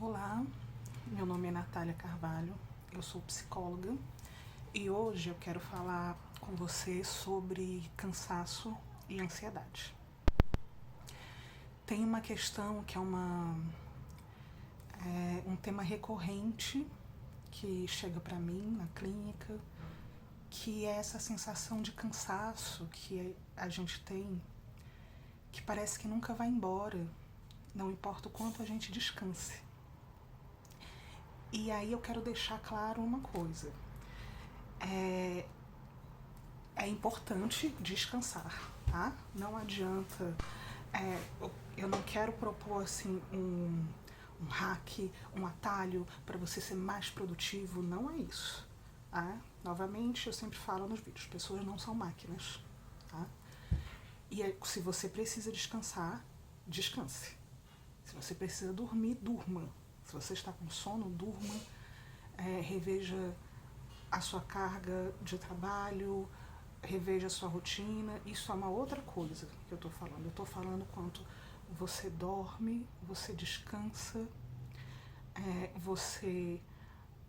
Olá, meu nome é Natália Carvalho, eu sou psicóloga e hoje eu quero falar com você sobre cansaço e ansiedade. Tem uma questão que é um tema recorrente que chega para mim na clínica, que é essa sensação de cansaço que a gente tem, que parece que nunca vai embora, não importa o quanto a gente descanse. E aí eu quero deixar claro uma coisa. É importante descansar, tá? Não adianta. Eu não quero propor assim um hack, um atalho para você ser mais produtivo. Não é isso. Tá? Novamente, eu sempre falo nos vídeos: pessoas não são máquinas. Tá? E aí, se você precisa descansar, descanse. Se você precisa dormir, durma. Se você está com sono, durma. Reveja a sua carga de trabalho, reveja a sua rotina. Isso é uma outra coisa que eu estou falando. Eu estou falando quanto você dorme, você descansa, você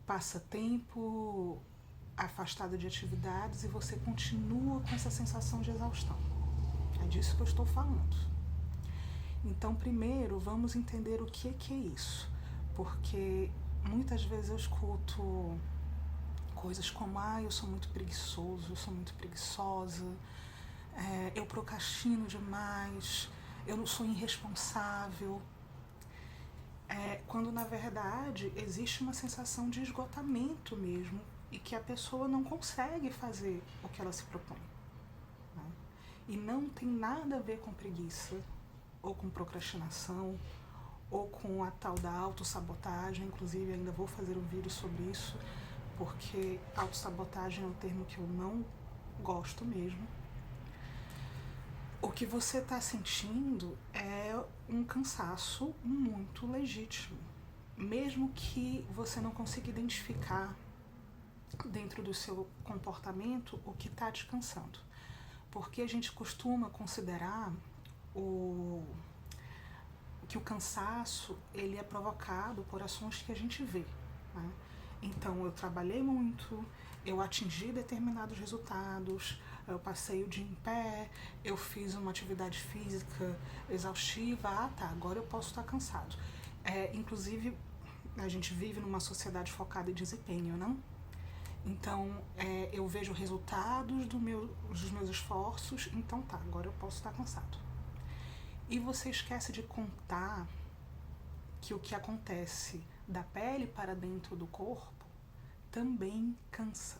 passa tempo afastado de atividades e você continua com essa sensação de exaustão. É disso que eu estou falando. Então, primeiro, vamos entender o que é isso. Porque muitas vezes eu escuto coisas como: eu sou muito preguiçoso, eu sou muito preguiçosa, eu procrastino demais, eu não sou irresponsável. Quando na verdade existe uma sensação de esgotamento mesmo e que a pessoa não consegue fazer o que ela se propõe. Né? E não tem nada a ver com preguiça, ou com procrastinação, ou com a tal da autossabotagem. Inclusive ainda vou fazer um vídeo sobre isso, porque autossabotagem é um termo que eu não gosto mesmo. O que você está sentindo é um cansaço muito legítimo, mesmo que você não consiga identificar dentro do seu comportamento o que está te cansando. Porque a gente costuma considerar que o cansaço ele é provocado por ações que a gente vê. Né? Então, eu trabalhei muito, eu atingi determinados resultados, eu passei o dia em pé, eu fiz uma atividade física exaustiva, agora eu posso estar cansado. Inclusive, a gente vive numa sociedade focada em desempenho, não? Então, eu vejo resultados dos meus esforços, então agora eu posso estar cansado. E você esquece de contar que o que acontece da pele para dentro do corpo também cansa.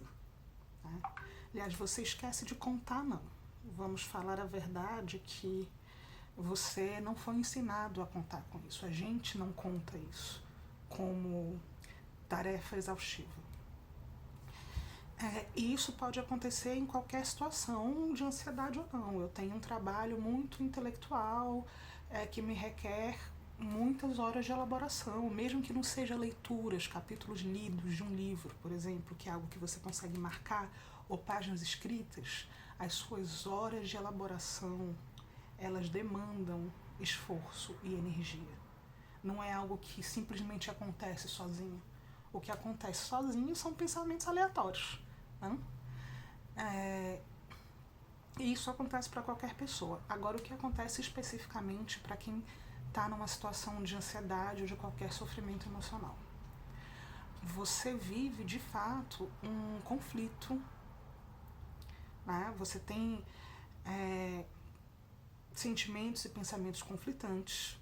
Né? Aliás, você esquece de contar, não. Vamos falar a verdade que você não foi ensinado a contar com isso. A gente não conta isso como tarefa exaustiva. E isso pode acontecer em qualquer situação de ansiedade ou não. Eu tenho um trabalho muito intelectual que me requer muitas horas de elaboração, mesmo que não seja leituras, capítulos lidos de um livro, por exemplo, que é algo que você consegue marcar, ou páginas escritas. As suas horas de elaboração, elas demandam esforço e energia. Não é algo que simplesmente acontece sozinho. O que acontece sozinho são pensamentos aleatórios. Né? E isso acontece para qualquer pessoa. Agora, o que acontece especificamente para quem está numa situação de ansiedade ou de qualquer sofrimento emocional? Você vive, de fato, um conflito. Né? Você tem sentimentos e pensamentos conflitantes,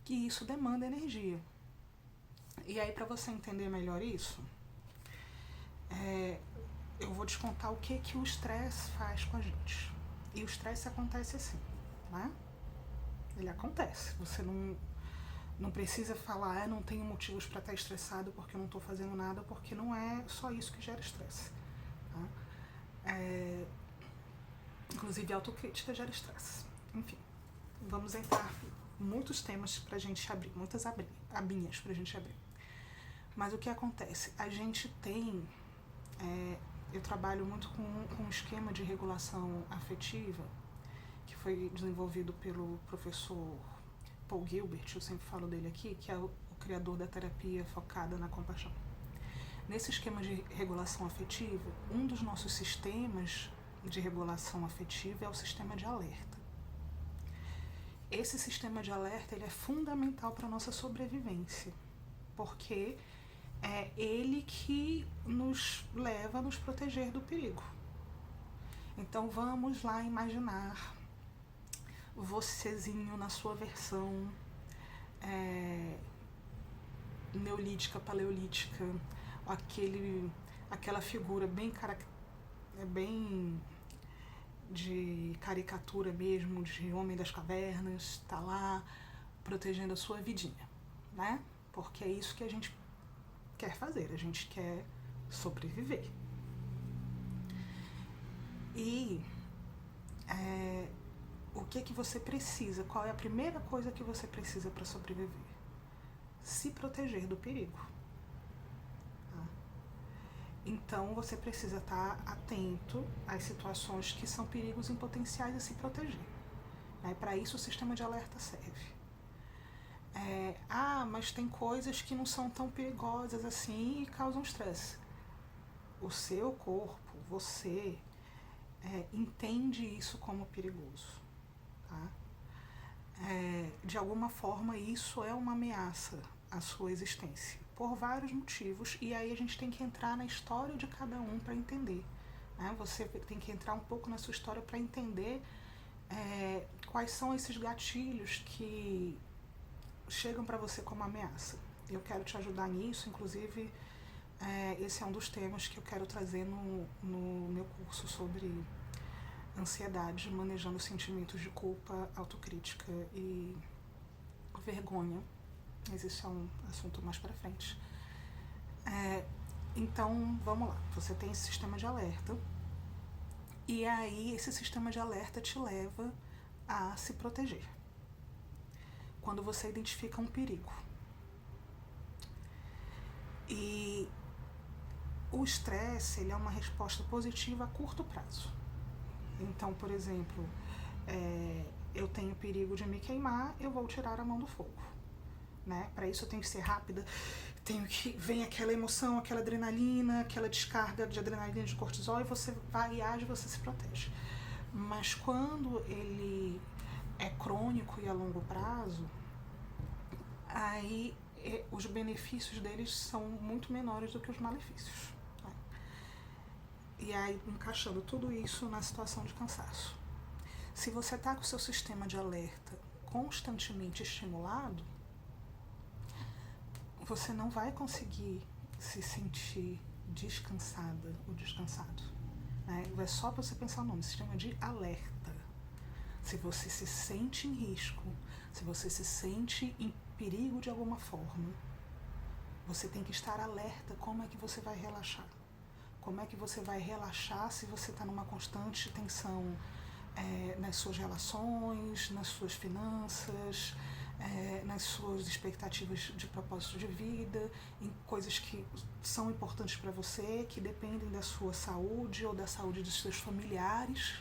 que isso demanda energia. E aí, para você entender melhor isso, eu vou te contar o que o estresse faz com a gente. E o estresse acontece assim, né? Ele acontece. Você não precisa falar: não tenho motivos para estar estressado porque eu não estou fazendo nada, porque não é só isso que gera estresse. Tá? Inclusive, autocrítica gera estresse. Enfim, vamos entrar muitos temas pra gente abrir, muitas abinhas pra gente abrir. Mas o que acontece? A gente tem... eu trabalho muito com um esquema de regulação afetiva que foi desenvolvido pelo professor Paul Gilbert, eu sempre falo dele aqui, que é o criador da terapia focada na compaixão. Nesse esquema de regulação afetiva, um dos nossos sistemas de regulação afetiva é o sistema de alerta. Esse sistema de alerta ele é fundamental para a nossa sobrevivência, porque é ele que nos leva a nos proteger do perigo. Então vamos lá imaginar vocêzinho na sua versão neolítica, paleolítica, aquela figura bem de caricatura mesmo, de homem das cavernas, tá lá protegendo a sua vidinha, né? Porque é isso que a gente quer fazer, a gente quer sobreviver. E o que você precisa? Qual é a primeira coisa que você precisa para sobreviver? Se proteger do perigo. Tá? Então você precisa estar atento às situações que são perigos em potenciais a se proteger. Né? Para isso o sistema de alerta serve. Mas tem coisas que não são tão perigosas assim e causam estresse. O seu corpo, você, entende isso como perigoso. Tá? De alguma forma isso é uma ameaça à sua existência, por vários motivos, e aí a gente tem que entrar na história de cada um para entender. Né? Você tem que entrar um pouco na sua história para entender quais são esses gatilhos que chegam para você como ameaça. Eu quero te ajudar nisso, inclusive esse é um dos temas que eu quero trazer no meu curso sobre ansiedade, manejando sentimentos de culpa, autocrítica e vergonha. Mas isso é um assunto mais pra frente. Então, vamos lá. Você tem esse sistema de alerta. E aí, esse sistema de alerta te leva a se proteger. Quando você identifica um perigo. E o estresse, ele é uma resposta positiva a curto prazo. Então, por exemplo, eu tenho perigo de me queimar, eu vou tirar a mão do fogo. Né? Para isso eu tenho que ser rápida, vem aquela emoção, aquela adrenalina, aquela descarga de adrenalina, de cortisol, e você vai e age, você se protege. Mas quando ele é crônico e a longo prazo, aí os benefícios deles são muito menores do que os malefícios. Né? E aí, encaixando tudo isso na situação de cansaço. Se você está com o seu sistema de alerta constantemente estimulado, você não vai conseguir se sentir descansada ou descansado. Né? É só você pensar o nome, sistema de alerta. Se você se sente em risco, se você se sente em perigo de alguma forma, você tem que estar alerta. Como é que você vai relaxar? Como é que você vai relaxar se você está numa constante tensão nas suas relações, nas suas finanças, nas suas expectativas de propósito de vida, em coisas que são importantes para você, que dependem da sua saúde ou da saúde dos seus familiares?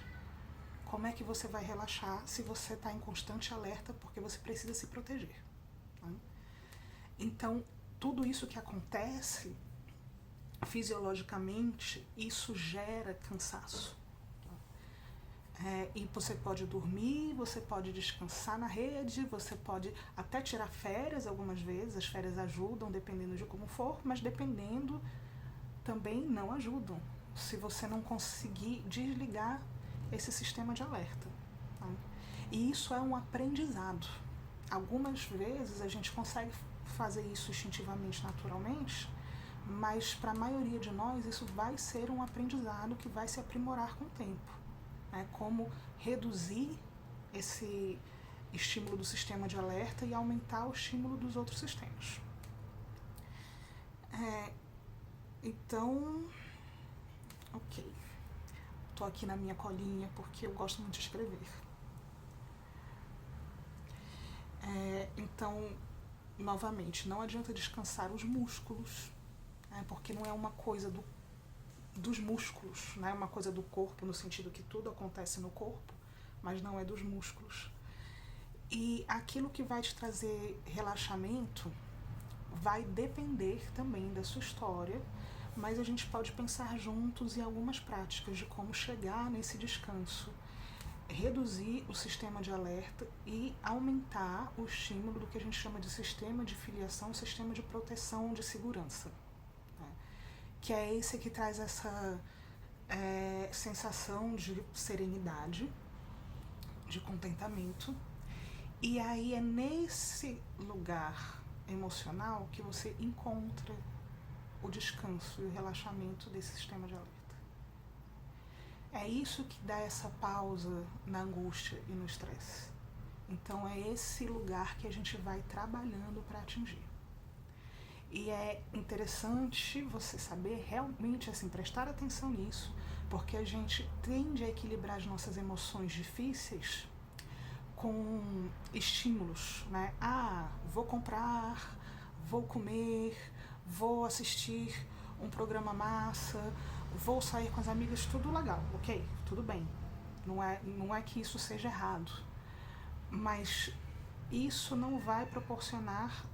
Como é que você vai relaxar se você está em constante alerta porque você precisa se proteger? Né? Então, tudo isso que acontece fisiologicamente, isso gera cansaço. E você pode dormir, você pode descansar na rede, você pode até tirar férias algumas vezes, as férias ajudam dependendo de como for, mas dependendo também não ajudam, se você não conseguir desligar esse sistema de alerta. Tá? E isso é um aprendizado. Algumas vezes a gente consegue fazer isso instintivamente, naturalmente, mas para a maioria de nós isso vai ser um aprendizado que vai se aprimorar com o tempo. Como reduzir esse estímulo do sistema de alerta e aumentar o estímulo dos outros sistemas. Então, ok. Estou aqui na minha colinha porque eu gosto muito de escrever. Então, novamente, não adianta descansar os músculos, porque não é uma coisa dos músculos, né? Uma coisa do corpo, no sentido que tudo acontece no corpo, mas não é dos músculos. E aquilo que vai te trazer relaxamento vai depender também da sua história, mas a gente pode pensar juntos em algumas práticas de como chegar nesse descanso, reduzir o sistema de alerta e aumentar o estímulo do que a gente chama de sistema de filiação, sistema de proteção, de segurança, né? Que é esse que traz essa sensação de serenidade, de contentamento, e aí é nesse lugar emocional que você encontra o descanso e o relaxamento desse sistema de alerta. É isso que dá essa pausa na angústia e no estresse. Então é esse lugar que a gente vai trabalhando para atingir. E é interessante você saber realmente, assim, prestar atenção nisso, porque a gente tende a equilibrar as nossas emoções difíceis com estímulos, né? Vou comprar, vou comer, vou assistir um programa massa, vou sair com as amigas, tudo legal, ok, tudo bem. Não é que isso seja errado, mas isso não vai proporcionar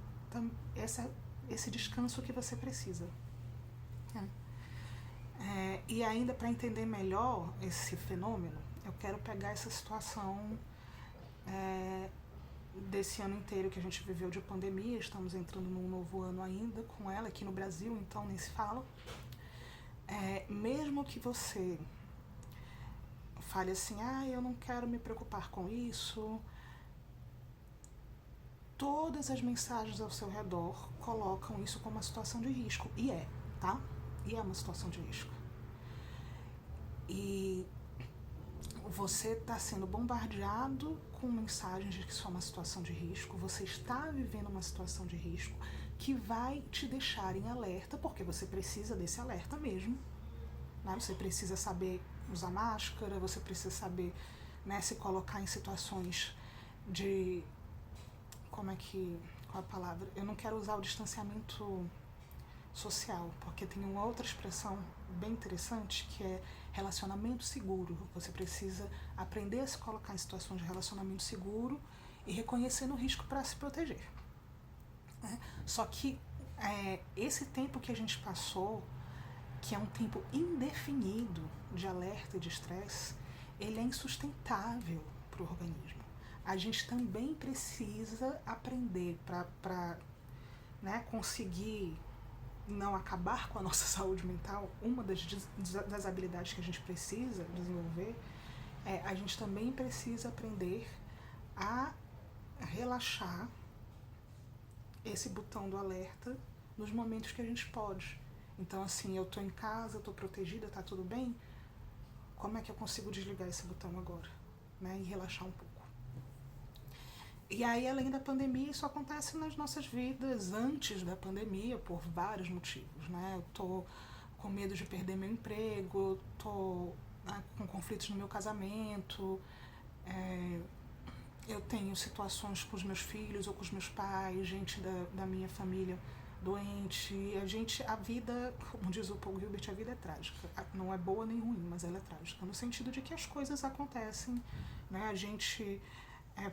esse descanso que você precisa. E ainda para entender melhor esse fenômeno, eu quero pegar essa situação desse ano inteiro que a gente viveu de pandemia. Estamos entrando num novo ano ainda com ela aqui no Brasil, então nem se fala. Mesmo que você fale assim, eu não quero me preocupar com isso, todas as mensagens ao seu redor colocam isso como uma situação de risco, tá? E é uma situação de risco. E você está sendo bombardeado com mensagens de que isso é uma situação de risco, você está vivendo uma situação de risco que vai te deixar em alerta, porque você precisa desse alerta mesmo, né? Você precisa saber usar máscara, você precisa saber, né, se colocar em situações de... qual é a palavra? Eu não quero usar o distanciamento social, porque tem uma outra expressão bem interessante que é relacionamento seguro. Você precisa aprender a se colocar em situações de relacionamento seguro e reconhecendo o risco para se proteger. Só que esse tempo que a gente passou, que é um tempo indefinido de alerta e de estresse, ele é insustentável para o organismo. A gente também precisa aprender para conseguir não acabar com a nossa saúde mental. Uma das habilidades que a gente precisa desenvolver a gente também precisa aprender a relaxar esse botão do alerta nos momentos que a gente pode. Então, assim, eu tô em casa, eu tô protegida, tá tudo bem? Como é que eu consigo desligar esse botão agora, né? E relaxar um pouco. E aí, além da pandemia, isso acontece nas nossas vidas antes da pandemia, por vários motivos, né? Eu tô com medo de perder meu emprego, eu tô com conflitos no meu casamento, eu tenho situações com os meus filhos ou com os meus pais, gente da minha família doente. A vida, como diz o Paul Gilbert, a vida é trágica. Não é boa nem ruim, mas ela é trágica, no sentido de que as coisas acontecem, né? A gente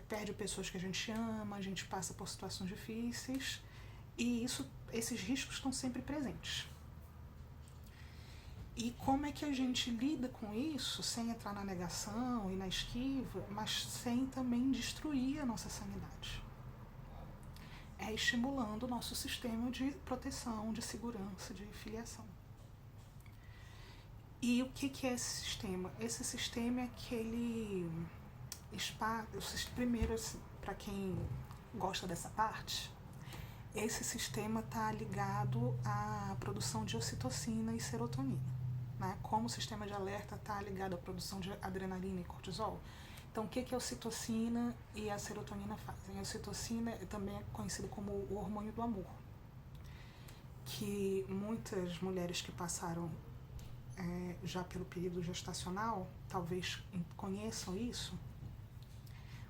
perde pessoas que a gente ama, a gente passa por situações difíceis e esses riscos estão sempre presentes. E como é que a gente lida com isso sem entrar na negação e na esquiva, mas sem também destruir a nossa sanidade? É estimulando o nosso sistema de proteção, de segurança, de filiação. E o que é esse sistema? Esse sistema é aquele espaço, primeiro, assim, para quem gosta dessa parte, esse sistema está ligado à produção de ocitocina e serotonina, né? Como o sistema de alerta está ligado à produção de adrenalina e cortisol. Então, o que a ocitocina e a serotonina fazem? A ocitocina também é conhecida como o hormônio do amor, que muitas mulheres que passaram já pelo período gestacional talvez conheçam isso,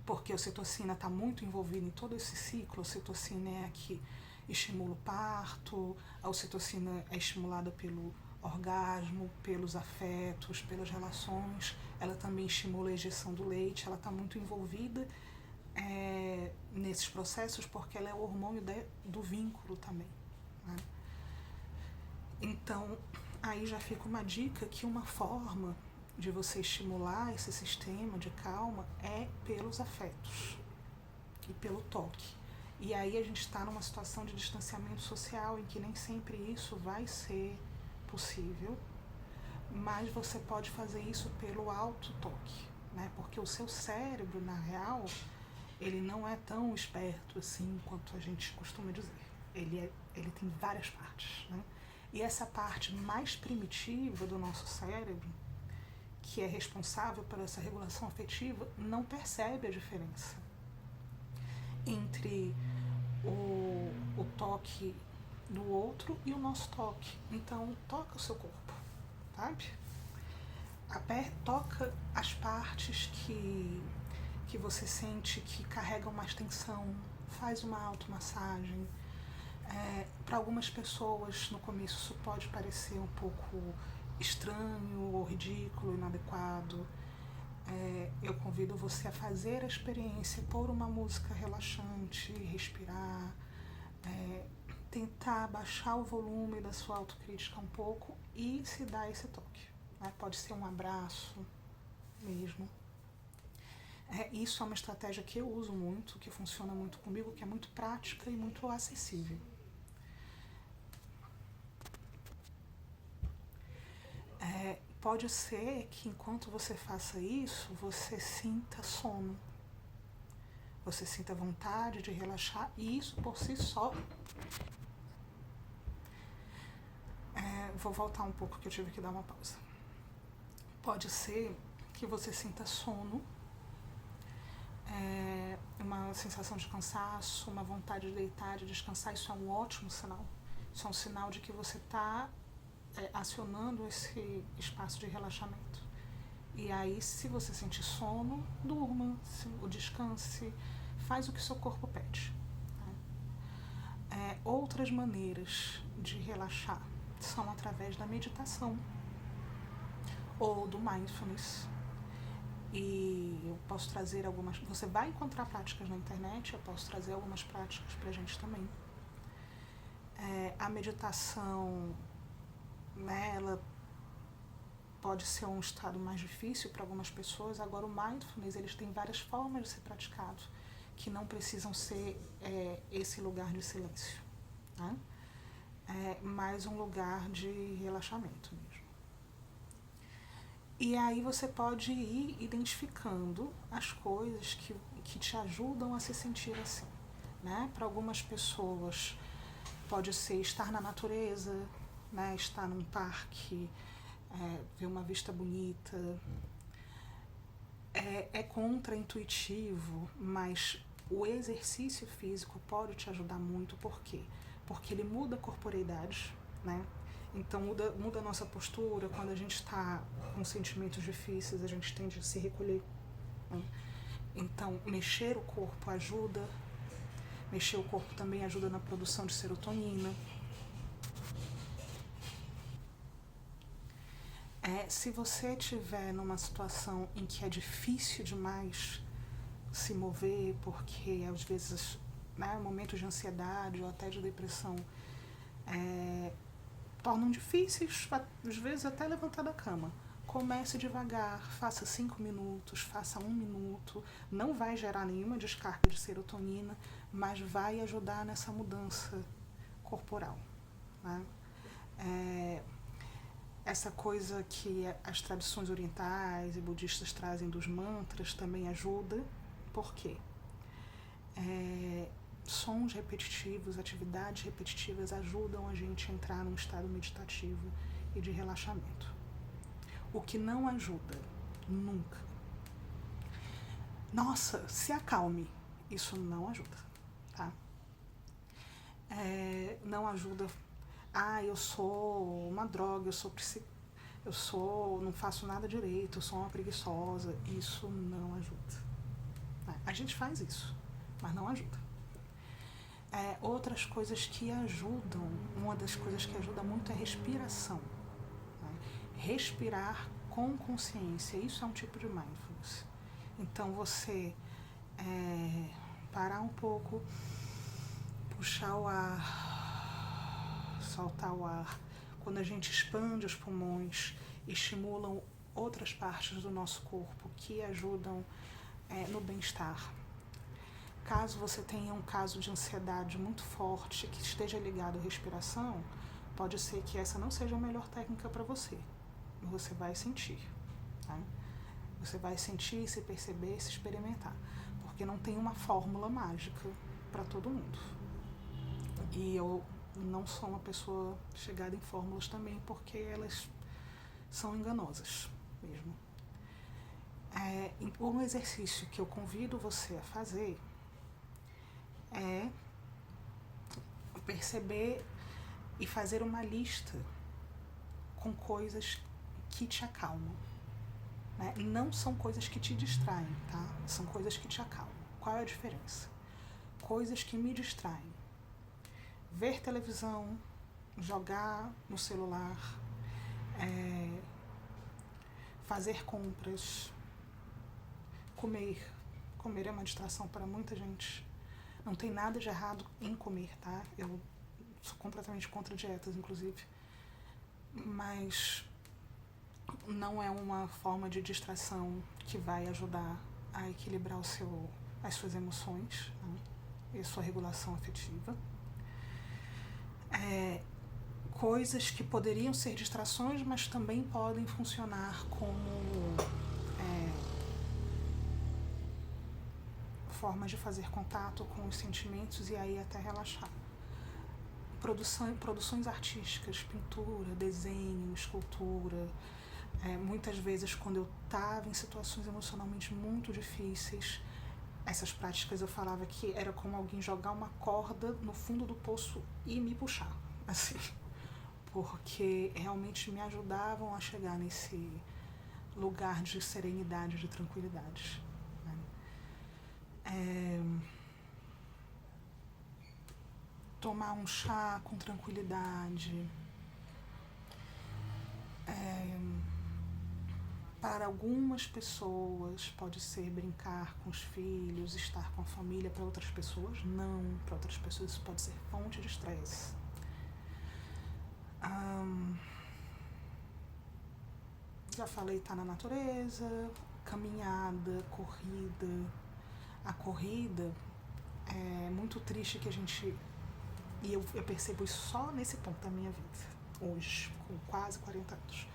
porque a ocitocina está muito envolvida em todo esse ciclo. A ocitocina é a que estimula o parto, a ocitocina é estimulada pelo orgasmo, pelos afetos, pelas relações, ela também estimula a ejeção do leite, ela está muito envolvida nesses processos, porque ela é o hormônio do vínculo também, né? Então, aí já fica uma dica que uma forma de você estimular esse sistema de calma é pelos afetos e pelo toque. E aí a gente está numa situação de distanciamento social em que nem sempre isso vai ser possível, mas você pode fazer isso pelo autotoque, né? Porque o seu cérebro, na real, ele não é tão esperto assim quanto a gente costuma dizer. Ele tem várias partes, né? E essa parte mais primitiva do nosso cérebro, que é responsável por essa regulação afetiva, não percebe a diferença entre o toque do outro e o nosso toque. Então, toca o seu corpo, sabe? Toca as partes que você sente que carregam mais tensão, faz uma automassagem. Para algumas pessoas, no começo, isso pode parecer um pouco estranho ou ridículo, inadequado. Eu convido você a fazer a experiência, pôr uma música relaxante, respirar, tentar baixar o volume da sua autocrítica um pouco e se dar esse toque, né? Pode ser um abraço mesmo. Isso é uma estratégia que eu uso muito, que funciona muito comigo, que é muito prática e muito acessível. Pode ser que enquanto você faça isso, você sinta sono, você sinta vontade de relaxar, e isso por si só... vou voltar um pouco que eu tive que dar uma pausa. Pode ser que você sinta sono, uma sensação de cansaço, uma vontade de deitar, de descansar. Isso é um ótimo sinal. Isso é um sinal de que você está acionando esse espaço de relaxamento. E aí, se você sentir sono, durma, descanse, faz o que seu corpo pede. Outras maneiras de relaxar são através da meditação ou do mindfulness. E eu posso trazer algumas... Você vai encontrar práticas na internet, eu posso trazer algumas práticas pra gente também. A meditação, né, ela pode ser um estado mais difícil para algumas pessoas. Agora, o mindfulness, eles têm várias formas de ser praticado, que não precisam ser esse lugar de silêncio, né? Mais um lugar de relaxamento mesmo. E aí você pode ir identificando as coisas que te ajudam a se sentir assim, né? Para algumas pessoas pode ser estar na natureza, né? Estar num parque, ver uma vista bonita. É contraintuitivo, mas o exercício físico pode te ajudar muito. Por quê? Porque ele muda a corporeidade, né? Então muda a nossa postura. Quando a gente está com sentimentos difíceis, a gente tende a se recolher, né? Então, mexer o corpo ajuda. Mexer o corpo também ajuda na produção de serotonina. Se você estiver numa situação em que é difícil demais se mover, porque às vezes, né, momentos de ansiedade ou até de depressão tornam difíceis, às vezes até levantar da cama. Comece devagar, faça 5 minutos, faça 1 minuto, não vai gerar nenhuma descarga de serotonina, mas vai ajudar nessa mudança corporal, né? Essa coisa que as tradições orientais e budistas trazem dos mantras também ajuda. Por quê? Sons repetitivos, atividades repetitivas ajudam a gente a entrar num estado meditativo e de relaxamento. O que não ajuda, nunca. Nossa, se acalme. Isso não ajuda, tá? Não ajuda. Eu sou uma droga, não faço nada direito, eu sou uma preguiçosa. Isso não ajuda. A gente faz isso, mas não ajuda. Outras coisas que ajudam, uma das coisas que ajuda muito é a respiração, né? Respirar com consciência, isso é um tipo de mindfulness. Então você Parar um pouco, puxar o ar, soltar o ar. Quando a gente expande os pulmões, estimulam outras partes do nosso corpo que ajudam no bem-estar. Caso você tenha um caso de ansiedade muito forte que esteja ligado à respiração, pode ser que essa não seja a melhor técnica para você. Você vai sentir, tá? Você vai sentir, se perceber, se experimentar. Porque não tem uma fórmula mágica para todo mundo. E eu não sou uma pessoa chegada em fórmulas também, porque elas são enganosas mesmo. Um exercício que eu convido você a fazer é perceber e fazer uma lista com coisas que te acalmam. Né? Não são coisas que te distraem, tá? São coisas que te acalmam. Qual é a diferença? Coisas que me distraem. Ver televisão, jogar no celular, fazer compras, comer. Comer é uma distração para muita gente. Não tem nada de errado em comer, tá? Eu sou completamente contra dietas, inclusive. Mas não é uma forma de distração que vai ajudar a equilibrar as suas emoções, né? E a sua regulação afetiva. Coisas que poderiam ser distrações, mas também podem funcionar como formas de fazer contato com os sentimentos e aí até relaxar. Produções artísticas, pintura, desenho, escultura. Muitas vezes, quando eu estava em situações emocionalmente muito difíceis, essas práticas eu falava que era como alguém jogar uma corda no fundo do poço e me puxar, assim, porque realmente me ajudavam a chegar nesse lugar de serenidade, de tranquilidade. Né? Tomar um chá com tranquilidade. Para algumas pessoas pode ser brincar com os filhos, estar com a família. Para outras pessoas não. Para outras pessoas isso pode ser fonte de estresse. Já falei, estar na natureza, caminhada, corrida. A corrida é muito triste que a gente... E eu percebo isso só nesse ponto da minha vida, hoje, com quase 40 anos.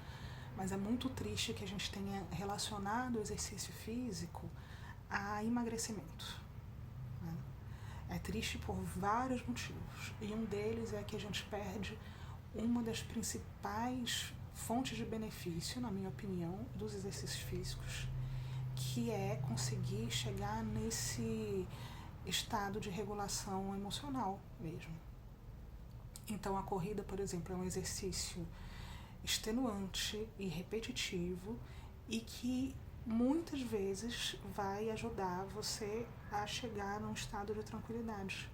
Mas é muito triste que a gente tenha relacionado o exercício físico a emagrecimento. Né? É triste por vários motivos. E um deles é que a gente perde uma das principais fontes de benefício, na minha opinião, dos exercícios físicos, que é conseguir chegar nesse estado de regulação emocional mesmo. Então a corrida, por exemplo, é um exercício extenuante e repetitivo e que muitas vezes vai ajudar você a chegar num estado de tranquilidade.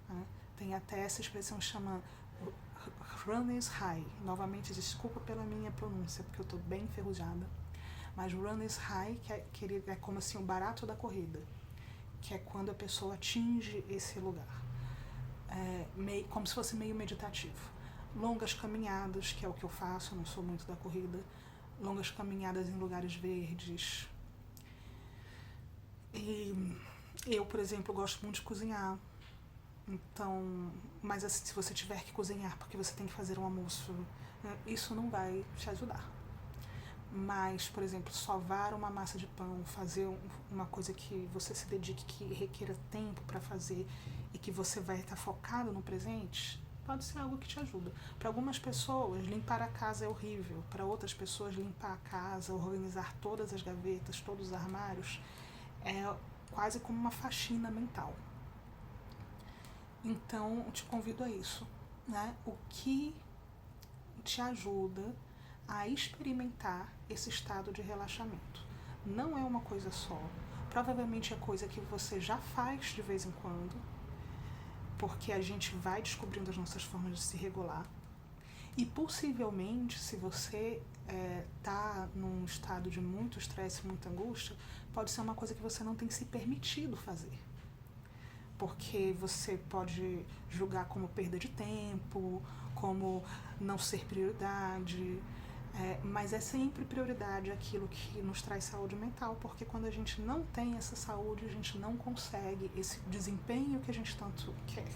Né? Tem até essa expressão que chama runner's high. Novamente, desculpa pela minha pronúncia, porque eu estou bem enferrujada. Mas runner's high, que é como assim o barato da corrida, que é quando a pessoa atinge esse lugar. Como se fosse meio meditativo. Longas caminhadas, que é o que eu faço, eu não sou muito da corrida. Longas caminhadas em lugares verdes. E eu, por exemplo, gosto muito de cozinhar. Então, mas assim, se você tiver que cozinhar porque você tem que fazer um almoço, isso não vai te ajudar. Mas, por exemplo, sovar uma massa de pão, fazer uma coisa que você se dedique, que requer tempo para fazer e que você vai estar focado no presente, pode ser algo que te ajuda. Para algumas pessoas, limpar a casa é horrível. Para outras pessoas, limpar a casa, organizar todas as gavetas, todos os armários, é quase como uma faxina mental. Então, eu te convido a isso, né? O que te ajuda a experimentar esse estado de relaxamento. Não é uma coisa só. Provavelmente é coisa que você já faz de vez em quando, porque a gente vai descobrindo as nossas formas de se regular. E possivelmente, se você tá num estado de muito estresse, muita angústia, pode ser uma coisa que você não tem se permitido fazer. Porque você pode julgar como perda de tempo, como não ser prioridade, mas é sempre prioridade aquilo que nos traz saúde mental, porque quando a gente não tem essa saúde, a gente não consegue esse desempenho que a gente tanto quer.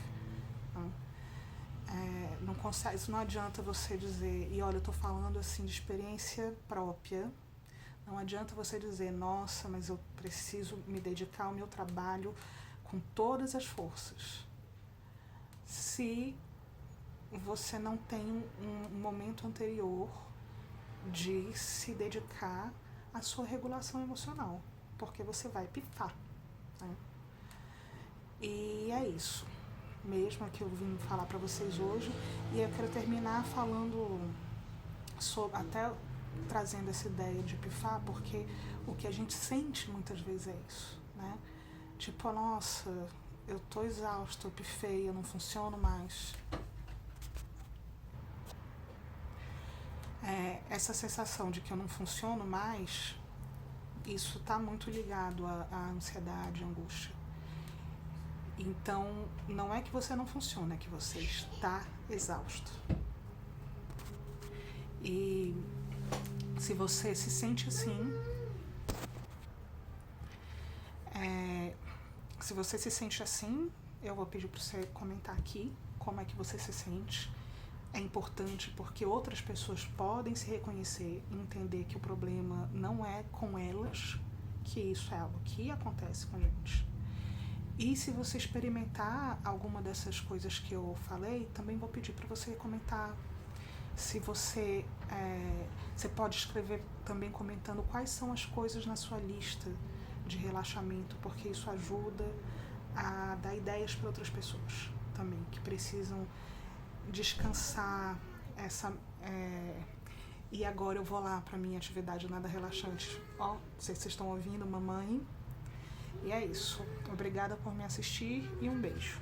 Não consegue, isso não adianta você dizer, e olha, eu estou falando assim de experiência própria, não adianta você dizer, nossa, mas eu preciso me dedicar ao meu trabalho com todas as forças, se você não tem um momento anterior de se dedicar à sua regulação emocional, porque você vai pifar, né? E é isso mesmo que eu vim falar para vocês hoje, e eu quero terminar falando sobre, até trazendo essa ideia de pifar, porque o que a gente sente muitas vezes é isso, né? Tipo, nossa, eu tô exausta, eu pifei, eu não funciono mais. Essa sensação de que eu não funciono mais, isso está muito ligado à ansiedade, à angústia. Então, não é que você não funciona, é que você está exausto. E se você se sente assim, se você se sente assim, eu vou pedir para você comentar aqui como é que você se sente. É importante porque outras pessoas podem se reconhecer e entender que o problema não é com elas, que isso é algo que acontece com a gente. E se você experimentar alguma dessas coisas que eu falei, também vou pedir para você comentar. Se você, você pode escrever também comentando quais são as coisas na sua lista de relaxamento, porque isso ajuda a dar ideias para outras pessoas também, que precisam descansar e agora eu vou lá para minha atividade nada relaxante. Ó, não sei se vocês estão ouvindo, mamãe. E é isso. Obrigada por me assistir e um beijo.